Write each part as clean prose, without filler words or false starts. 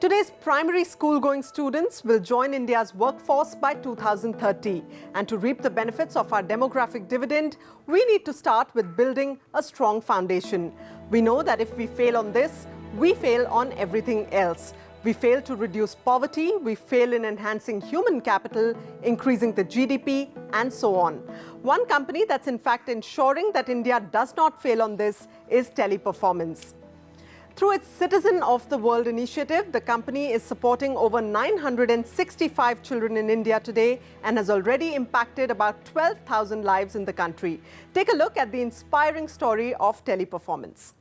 Today's primary school-going students will join India's workforce by 2030. And to reap the benefits of our demographic dividend, we need to start with building a strong foundation. We know that if we fail on this, we fail on everything else. We fail to reduce poverty, we fail in enhancing human capital, increasing the GDP, and so on. One company that's in fact ensuring that India does not fail on this is Teleperformance. Through its Citizen of the World initiative, the company is supporting over 965 children in India today and has already impacted about 12,000 lives in the country. Take a look at the inspiring story of Teleperformance.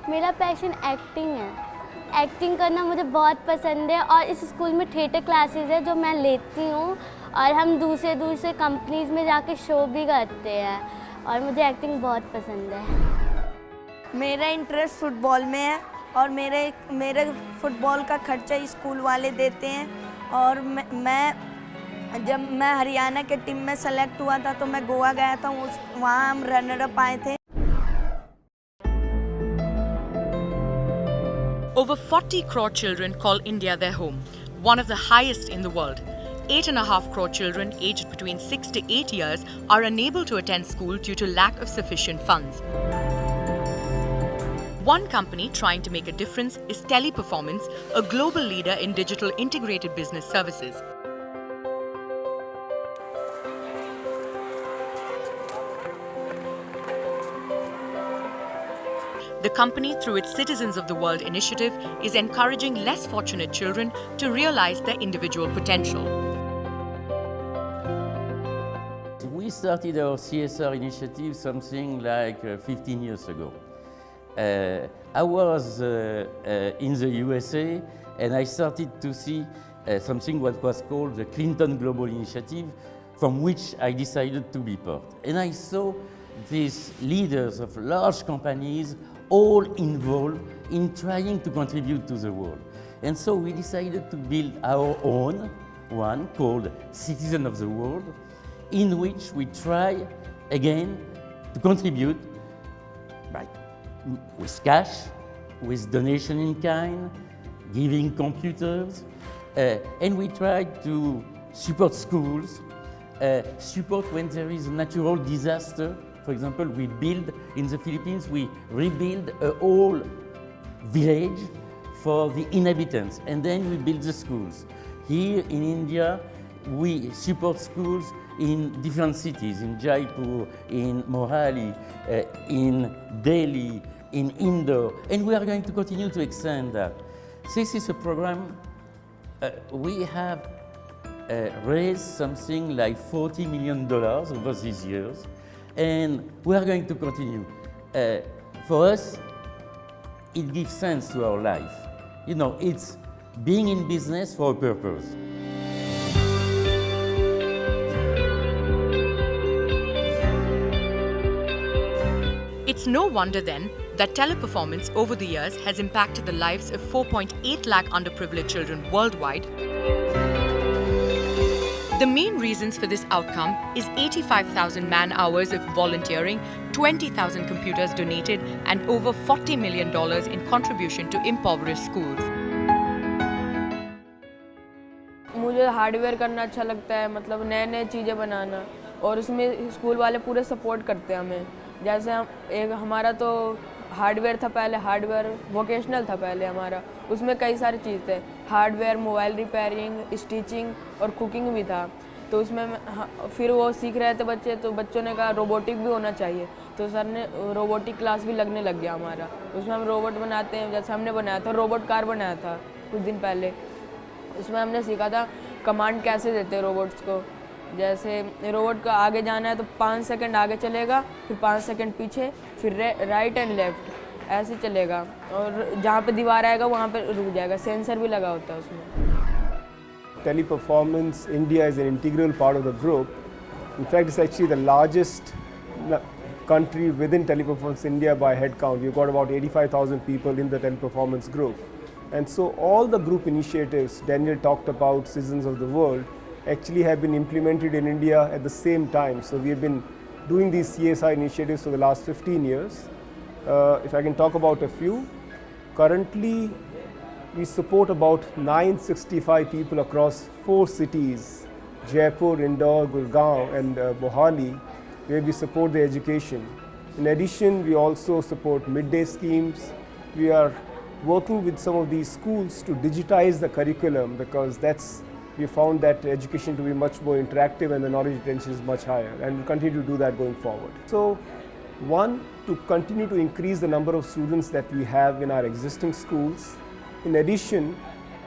मेरा passion acting है। Acting करना मुझे बहुत पसंद है और इस school में थिएटर क्लासेस है जो मैं लेती हूँ और हम दूसरे कंपनीज में जाके शो भी करते हैं और मुझे एक्टिंग बहुत पसंद है। मेरा इंटरेस्ट फुटबॉल में है और मेरे फुटबॉल का खर्चा स्कूल वाले देते हैं और जब मैं हरियाणा के टीम में सेलेक्ट हुआ था तो मैं गोवा गया था, वहाँ हम रनर अप आए थे। Over 40 crore children call India their home, one of the highest in the world. 8.5 crore children aged between 6 to 8 years are unable to attend school due to lack of sufficient funds. One company trying to make a difference is Teleperformance, a global leader in digital integrated business services. The company, through its Citizens of the World initiative, is encouraging less fortunate children to realize their individual potential. We started our CSR initiative something like 15 years ago. I was in the USA and I started to see something what was called the Clinton Global Initiative, from which I decided to be part. And I saw these leaders of large companies all involved in trying to contribute to the world. And so we decided to build our own one called Citizen of the World, in which we try again to contribute with cash, with donation in kind, giving computers, and we try to support schools, support when there is a natural disaster. For example, we build in the Philippines, we rebuild a whole village for the inhabitants, and then we build the schools. Here in India, we support schools in different cities, in Jaipur, in Mohali, in Delhi, in Indore, and we are going to continue to extend that. This is a program, we have raised something like $40 million over these years, and we are going to continue. For us, it gives sense to our life. You know, it's being in business for a purpose. It's no wonder then that Teleperformance over the years has impacted the lives of 4.8 lakh underprivileged children worldwide. The main reasons for this outcome is 85,000 man-hours of volunteering, 20,000 computers donated, and over $40 million in contribution to impoverished schools. मुझे hardware करना अच्छा लगता है, मतलब नए चीज़ें बनाना, और उसमें स्कूल वाले पूरे सपोर्ट करते हैं हमें। जैसे हमारा तो हार्डवेयर था पहले, हार्डवेयर वोकेशनल था पहले हमारा, उसमें कई सारी चीज़ थे, हार्डवेयर, मोबाइल रिपेयरिंग, स्टिचिंग और कुकिंग भी था। तो उसमें फिर वो सीख रहे थे बच्चे, तो बच्चों ने कहा रोबोटिक भी होना चाहिए, तो सर ने रोबोटिक क्लास भी लगने लग गया हमारा। उसमें हम रोबोट बनाते हैं, जैसे हमने बनाया था रोबोट कार बनाया था कुछ दिन पहले। उसमें हमने सीखा था कमांड कैसे देते हैं रोबोट्स को। जैसे रोबोट को आगे जाना है तो 5 सेकंड आगे चलेगा, फिर 5 सेकंड पीछे, फिर राइट एंड लेफ्ट ऐसे चलेगा, और जहाँ पे दीवार आएगा वहाँ पे रुक जाएगा। सेंसर भी लगा होता है उसमें। Teleperformance India is an integral part of the group. In fact, it's actually the largest country within Teleperformance India by head count. We've got about 85,000 people in the Teleperformance group. And so all the group initiatives Daniel talked about, Citizens of the World, actually have been implemented in India at the same time. So we have been doing these CSI initiatives for the last 15 years. If I can talk about a few, currently we support about 965 people across 4 cities, Jaipur, Indore, Gurgaon and Mohali, where we support their education. In addition, we also support midday schemes. We are working with some of these schools to digitize the curriculum because we found that education to be much more interactive and the knowledge retention is much higher, and we'll continue to do that going forward. So, one, to continue to increase the number of students that we have in our existing schools. In addition,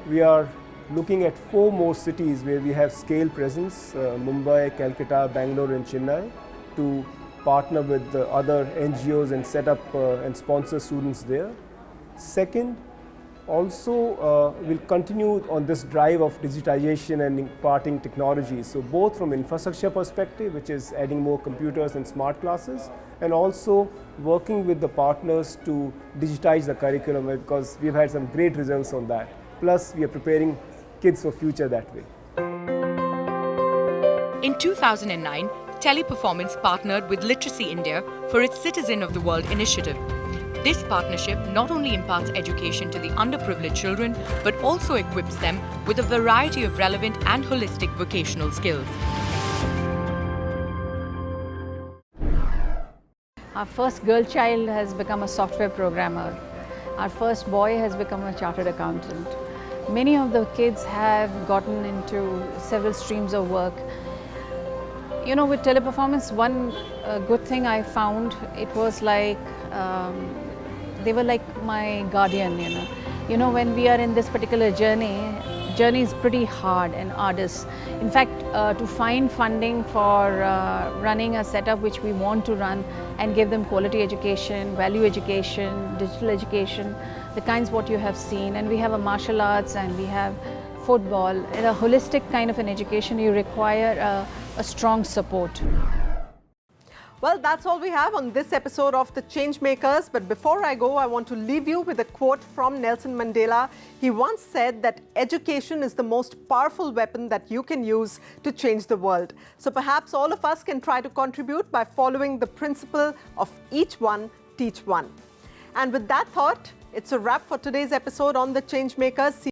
we are looking at 4 more cities where we have scale presence, Mumbai, Calcutta, Bangalore and Chennai, to partner with the other NGOs and set up and sponsor students there. Second, also we'll continue on this drive of digitization and imparting technology. So both from infrastructure perspective, which is adding more computers and smart classes, and also working with the partners to digitize the curriculum, because we've had some great results on that. Plus, we are preparing kids for future that way. In 2009, Teleperformance partnered with Literacy India for its Citizen of the World initiative. This partnership not only imparts education to the underprivileged children, but also equips them with a variety of relevant and holistic vocational skills. Our first girl child has become a software programmer. Our first boy has become a chartered accountant. Many of the kids have gotten into several streams of work. You know, with Teleperformance, one good thing I found, it was like they were like my guardian, you know. You know, when we are in this particular journey is pretty hard and arduous. In fact, to find funding for running a setup which we want to run and give them quality education, value education, digital education, the kinds what you have seen, and we have a martial arts and we have football, and a holistic kind of an education, you require a strong support. Well, that's all we have on this episode of The ChangeMakers. But before I go, I want to leave you with a quote from Nelson Mandela. He once said that education is the most powerful weapon that you can use to change the world. So perhaps all of us can try to contribute by following the principle of each one, teach one. And with that thought, it's a wrap for today's episode on The ChangeMakers.